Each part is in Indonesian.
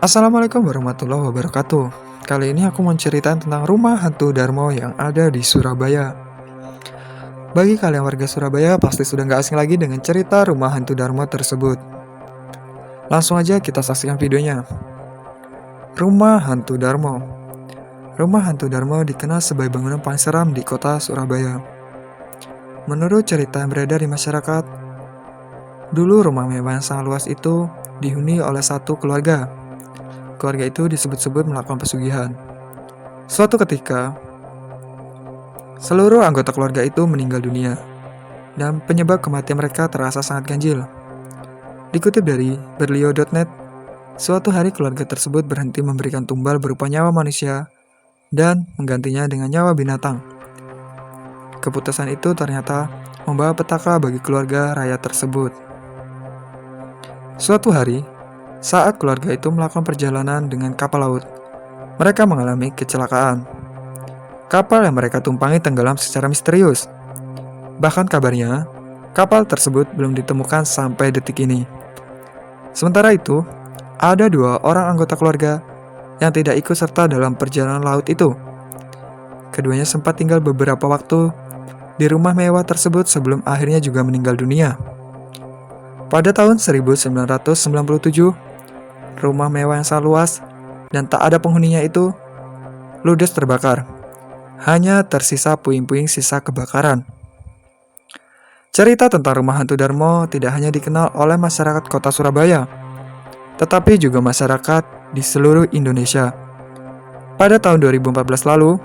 Assalamualaikum warahmatullahi wabarakatuh. Kali ini aku mau cerita tentang rumah hantu Darmo yang ada di Surabaya. Bagi kalian warga Surabaya pasti sudah nggak asing lagi dengan cerita rumah hantu Darmo tersebut. Langsung aja kita saksikan videonya. Rumah hantu Darmo. Rumah hantu Darmo dikenal sebagai bangunan paling seram di kota Surabaya. Menurut cerita yang beredar di masyarakat, dulu rumah mewah yang sangat luas itu dihuni oleh satu keluarga. Keluarga itu disebut-sebut melakukan pesugihan. Suatu ketika, seluruh anggota keluarga itu meninggal dunia, dan penyebab kematian mereka terasa sangat ganjil. Dikutip dari berlio.net, suatu hari keluarga tersebut berhenti memberikan tumbal berupa nyawa manusia dan menggantinya dengan nyawa binatang. Keputusan itu ternyata membawa petaka bagi keluarga raya tersebut. Suatu hari, saat keluarga itu melakukan perjalanan dengan kapal laut, mereka mengalami kecelakaan. Kapal yang mereka tumpangi tenggelam secara misterius. Bahkan kabarnya, kapal tersebut belum ditemukan sampai detik ini. Sementara itu, ada 2 orang anggota keluarga yang tidak ikut serta dalam perjalanan laut itu. Keduanya sempat tinggal beberapa waktu di rumah mewah tersebut sebelum akhirnya juga meninggal dunia. Pada tahun 1997, rumah mewah yang sangat luas dan tak ada penghuninya itu ludes terbakar. Hanya tersisa puing-puing sisa kebakaran. Cerita tentang rumah hantu Darmo tidak hanya dikenal oleh masyarakat kota Surabaya, tetapi juga masyarakat di seluruh Indonesia. Pada tahun 2014 lalu,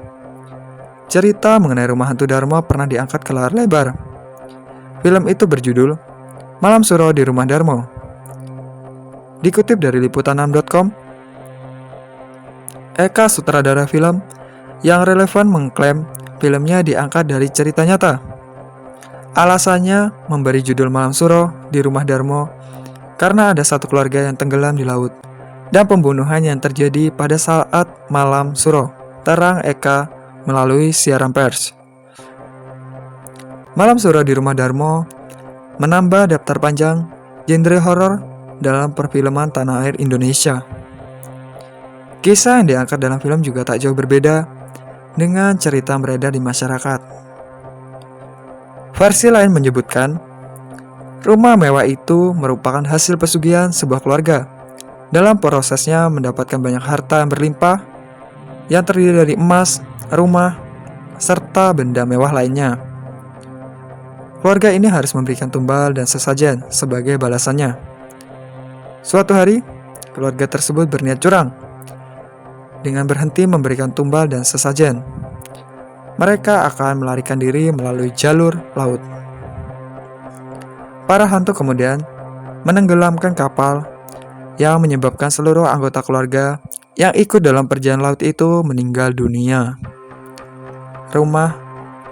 cerita mengenai rumah hantu Darmo pernah diangkat ke layar lebar. Film itu berjudul Malam Suro di Rumah Darmo. Dikutip dari liputan6.com, Eka sutradara film yang relevan mengklaim filmnya diangkat dari cerita nyata. Alasannya memberi judul Malam Suro di Rumah Darmo karena ada satu keluarga yang tenggelam di laut dan pembunuhan yang terjadi pada saat Malam Suro, terang Eka melalui siaran pers. Malam Suro di Rumah Darmo menambah daftar panjang genre horor dalam perfilman tanah air Indonesia. Kisah yang diangkat dalam film juga tak jauh berbeda dengan cerita beredar di masyarakat. Versi lain menyebutkan, rumah mewah itu merupakan hasil pesugihan sebuah keluarga. Dalam prosesnya mendapatkan banyak harta yang berlimpah, yang terdiri dari emas, rumah, serta benda mewah lainnya. Keluarga ini harus memberikan tumbal dan sesajen sebagai balasannya. Suatu hari, keluarga tersebut berniat curang dengan berhenti memberikan tumbal dan sesajen. Mereka akan melarikan diri melalui jalur laut. Para hantu kemudian menenggelamkan kapal yang menyebabkan seluruh anggota keluarga yang ikut dalam perjalanan laut itu meninggal dunia. Rumah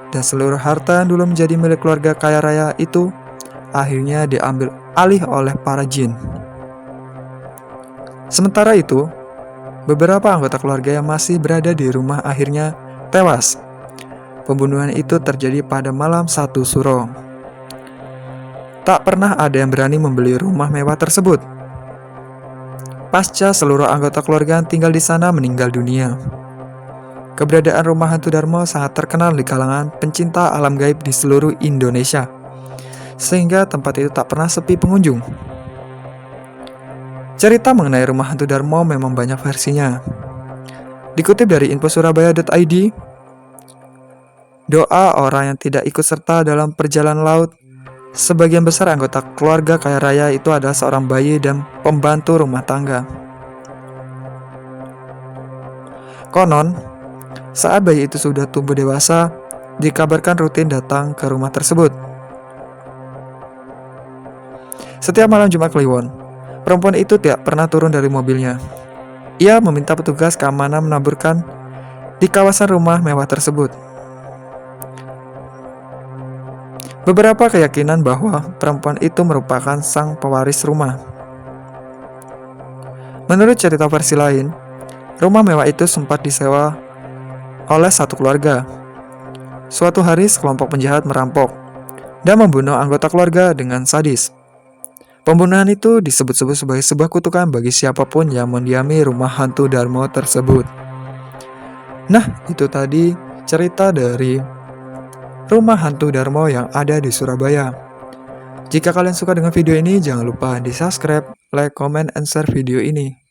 dan seluruh harta yang dulu menjadi milik keluarga kaya raya itu akhirnya diambil alih oleh para jin. Sementara itu, beberapa anggota keluarga yang masih berada di rumah akhirnya tewas. Pembunuhan itu terjadi pada malam 1 Suro. Tak pernah ada yang berani membeli rumah mewah tersebut. Pasca seluruh anggota keluarga yang tinggal di sana meninggal dunia. Keberadaan rumah hantu Darmo sangat terkenal di kalangan pencinta alam gaib di seluruh Indonesia, sehingga tempat itu tak pernah sepi pengunjung. Cerita mengenai rumah hantu Darmo memang banyak versinya. Dikutip dari infosurabaya.id, doa orang yang tidak ikut serta dalam perjalanan laut, sebagian besar anggota keluarga kaya raya itu adalah seorang bayi dan pembantu rumah tangga. Konon, saat bayi itu sudah tumbuh dewasa, dikabarkan rutin datang ke rumah tersebut. Setiap malam Jumat Kliwon, perempuan itu tidak pernah turun dari mobilnya. Ia meminta petugas keamanan menaburkan di kawasan rumah mewah tersebut. Beberapa keyakinan bahwa perempuan itu merupakan sang pewaris rumah. Menurut cerita versi lain, rumah mewah itu sempat disewa oleh satu keluarga. Suatu hari sekelompok penjahat merampok dan membunuh anggota keluarga dengan sadis. Pembunuhan itu disebut-sebut sebagai sebuah kutukan bagi siapapun yang mendiami rumah hantu Darmo tersebut. Nah, itu tadi cerita dari rumah hantu Darmo yang ada di Surabaya. Jika kalian suka dengan video ini, jangan lupa di subscribe, like, comment, and share video ini.